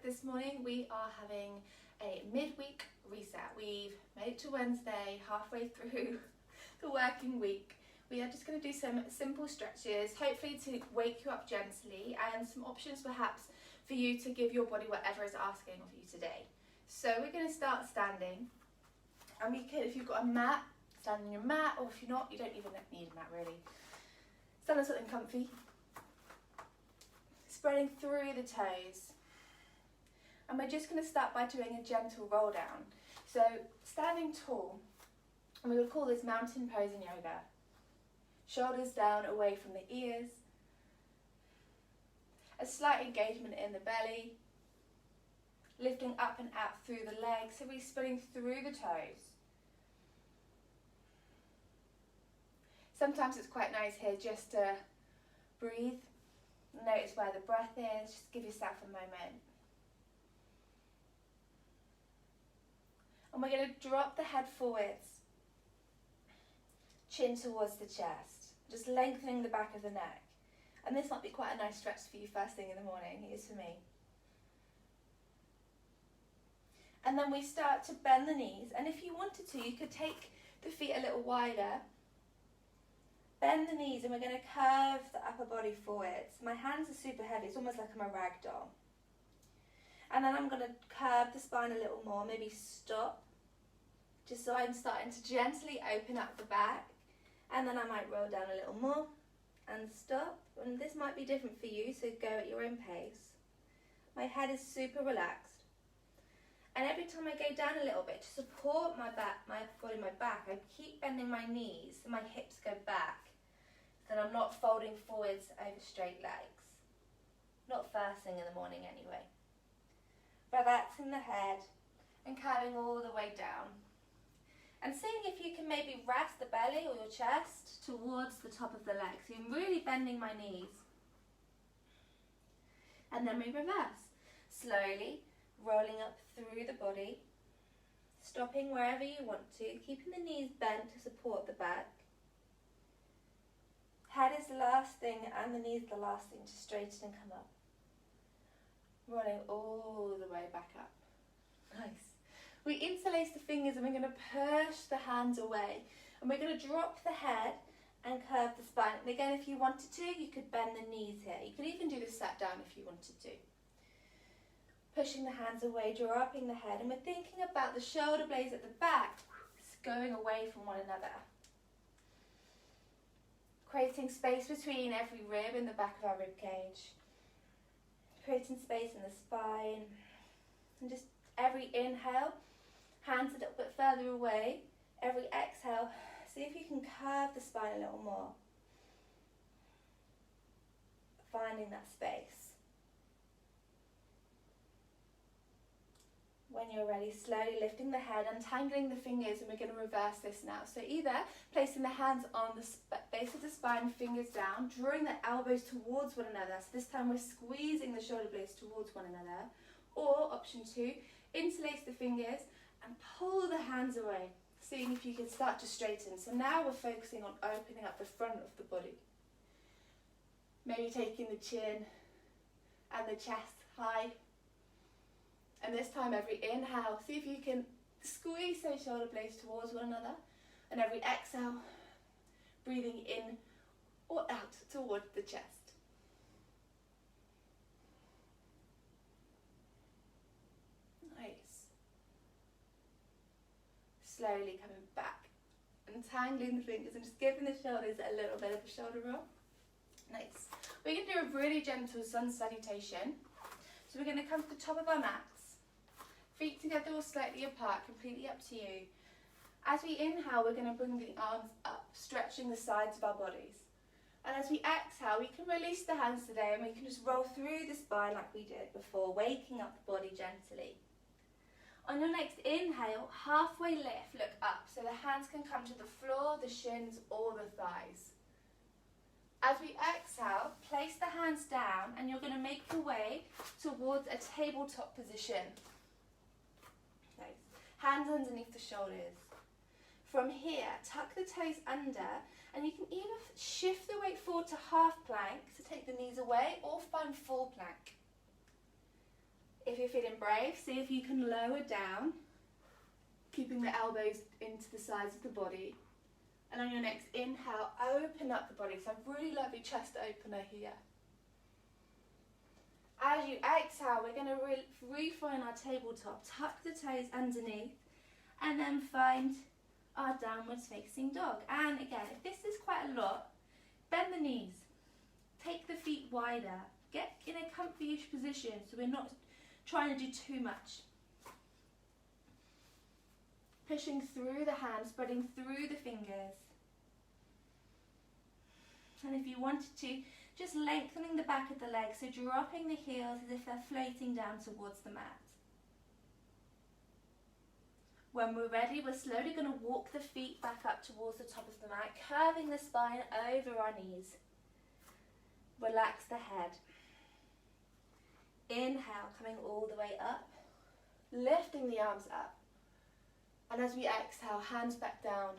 this morning we are having a midweek reset. We've made it to Wednesday, halfway through the working week. We are just going to do some simple stretches, hopefully to wake you up gently, and some options perhaps for you to give your body whatever is asking of you today. So we're going to start standing, and we can, if you've got a mat, stand on your mat, or if you're not, you don't even need a mat really. Stand on something comfy, spreading through the toes. And we're just going to start by doing a gentle roll down. So standing tall, and we would call this mountain pose in yoga. Shoulders down away from the ears. A slight engagement in the belly. Lifting up and out through the legs, so we're spreading through the toes. Sometimes it's quite nice here just to breathe. Notice where the breath is, just give yourself a moment. And we're going to drop the head forwards, chin towards the chest, just lengthening the back of the neck. And this might be quite a nice stretch for you first thing in the morning, it is for me. And then we start to bend the knees, and if you wanted to, you could take the feet a little wider. Bend the knees, and we're going to curve the upper body forwards. My hands are super heavy, it's almost like I'm a rag doll. And then I'm going to curve the spine a little more, maybe stop, just so I'm starting to gently open up the back. And then I might roll down a little more and stop. And this might be different for you, so go at your own pace. My head is super relaxed. And every time I go down a little bit to support my back, my body, my back, I keep bending my knees and my hips go back. So that I'm not folding forwards over straight legs. Not first thing in the morning anyway. Relaxing the head and curving all the way down. And seeing if you can maybe rest the belly or your chest towards the top of the legs. So I'm really bending my knees. And then we reverse. Slowly rolling up through the body. Stopping wherever you want to. Keeping the knees bent to support the back. Head is the last thing and the knees the last thing to straighten and come up. Rolling all the way back up. Nice. We interlace the fingers and we're going to push the hands away. And we're going to drop the head and curve the spine. And again, if you wanted to, you could bend the knees here. You could even do this sat down if you wanted to. Pushing the hands away, dropping the head. And we're thinking about the shoulder blades at the back going away from one another. Creating space between every rib in the back of our rib cage. Creating space in the spine. And just every inhale, hands a little bit further away. Every exhale, see if you can curve the spine a little more. Finding that space. When you're ready, slowly lifting the head, untangling the fingers, and we're going to reverse this now. So either placing the hands on the base of the spine, fingers down, drawing the elbows towards one another. So this time we're squeezing the shoulder blades towards one another. Or option 2, interlace the fingers and pull the hands away, seeing if you can start to straighten. So now we're focusing on opening up the front of the body. Maybe taking the chin and the chest high. And this time, every inhale, see if you can squeeze those shoulder blades towards one another. And every exhale, breathing in or out towards the chest. Nice. Slowly coming back, untangling the fingers and just giving the shoulders a little bit of a shoulder roll. Nice. We're going to do a really gentle sun salutation. So we're going to come to the top of our mats. Feet together or slightly apart, completely up to you. As we inhale, we're going to bring the arms up, stretching the sides of our bodies. And as we exhale, we can release the hands today and we can just roll through the spine like we did before, waking up the body gently. On your next inhale, halfway lift, look up, so the hands can come to the floor, the shins or the thighs. As we exhale, place the hands down and you're going to make your way towards a tabletop position. Nice. Hands underneath the shoulders. From here, tuck the toes under and you can either shift the weight forward to half plank, so take the knees away, or find full plank. if you're feeling brave, see if you can lower down, keeping the elbows into the sides of the body. And on your next inhale, open up the body. So really lovely chest opener here. As you exhale, we're going to refine our tabletop. Tuck the toes underneath and then find our downwards facing dog. And again, if this is quite a lot, bend the knees. Take the feet wider. Get in a comfy-ish position so we're not trying to do too much. Pushing through the hands, spreading through the fingers. And if you wanted to, just lengthening the back of the legs, so dropping the heels as if they're floating down towards the mat. When we're ready, we're slowly going to walk the feet back up towards the top of the mat, curving the spine over our knees. Relax the head. Inhale, coming all the way up, lifting the arms up. And as we exhale, hands back down,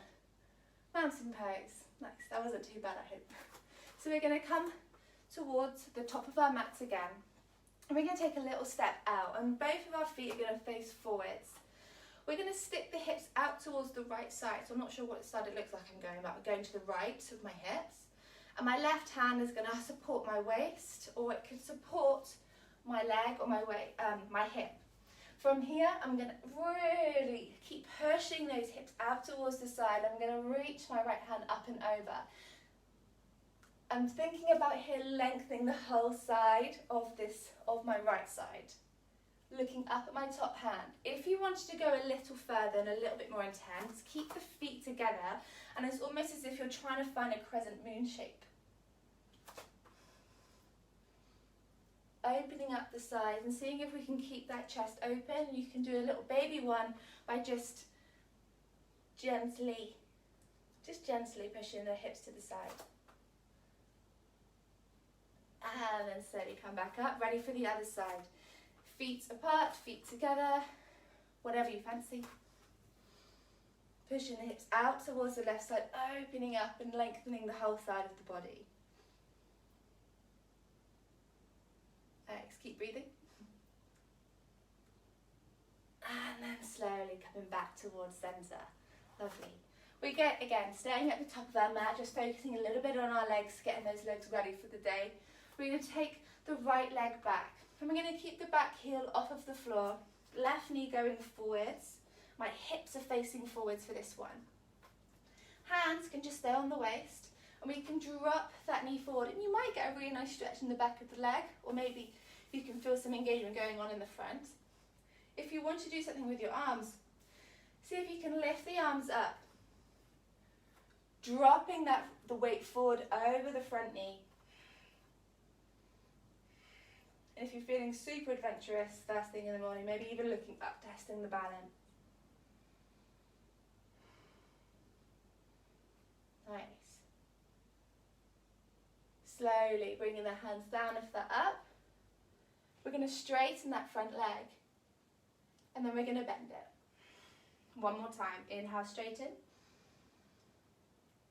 mountain pose. Nice, that wasn't too bad, I hope. So we're going to come towards the top of our mats again. And we're going to take a little step out, and both of our feet are going to face forwards. We're going to stick the hips out towards the right side. So I'm not sure what side it looks like I'm going, but I'm going to the right of my hips. And my left hand is going to support my waist, or it could support my leg or my hip. From here, I'm going to really keep pushing those hips out towards the side. I'm going to reach my right hand up and over. I'm thinking about here lengthening the whole side of my right side. Looking up at my top hand. If you wanted to go a little further and a little bit more intense, keep the feet together, and it's almost as if you're trying to find a crescent moon shape. Opening up the sides and seeing if we can keep that chest open. You can do a little baby one by just gently pushing the hips to the side. And then slowly come back up, ready for the other side. Feet apart, feet together, whatever you fancy. Pushing the hips out towards the left side, opening up and lengthening the whole side of the body. Keep breathing. And then slowly coming back towards centre. Lovely. We get, again, staying at the top of our mat, just focusing a little bit on our legs, getting those legs ready for the day. We're going to take the right leg back. And we're going to keep the back heel off of the floor. Left knee going forwards. My hips are facing forwards for this one. Hands can just stay on the waist. And we can drop that knee forward. And you might get a really nice stretch in the back of the leg. Or maybe you can feel some engagement going on in the front. If you want to do something with your arms, see if you can lift the arms up. Dropping the weight forward over the front knee. And if you're feeling super adventurous first thing in the morning, maybe even looking up, testing the balance. Nice. Slowly bringing the hands down, lift that up. We're going to straighten that front leg. And then we're going to bend it. One more time. Inhale, straighten.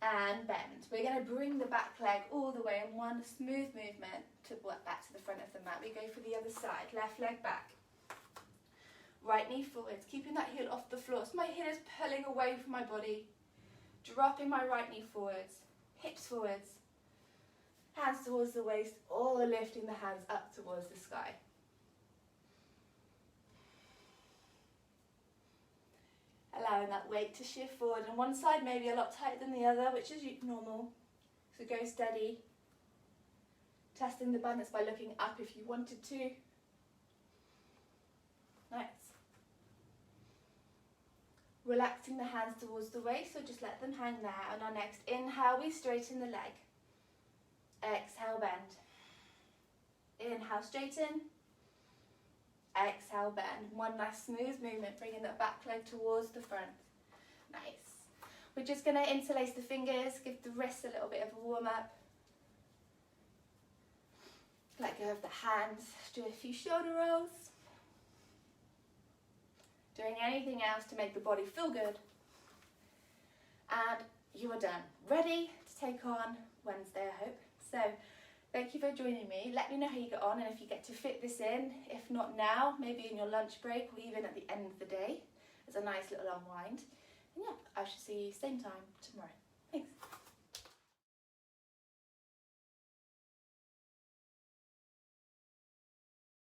And bend. We're going to bring the back leg all the way in one smooth movement to work back to the front of the mat. We go for the other side. Left leg back. Right knee forwards. Keeping that heel off the floor. So my heel is pulling away from my body. Dropping my right knee forwards. Hips forwards. Hands towards the waist. Or lifting the hands up towards the sky. Allowing that weight to shift forward, and one side may be a lot tighter than the other, which is normal. So go steady. Testing the balance by looking up if you wanted to. Nice. Relaxing the hands towards the waist, so just let them hang there. On our next inhale, we straighten the leg. Exhale, bend. Inhale, straighten. Exhale, bend. One nice smooth movement, bringing that back leg towards the front. Nice. We're just going to interlace the fingers, give the wrists a little bit of a warm up. Let go of the hands, do a few shoulder rolls. Doing anything else to make the body feel good. And you are done. Ready to take on Wednesday, I hope. So Thank you for joining me. Let me know how you get on and if you get to fit this in. If not now, maybe in your lunch break or even at the end of the day as a nice little unwind. And yeah, I shall see you same time tomorrow.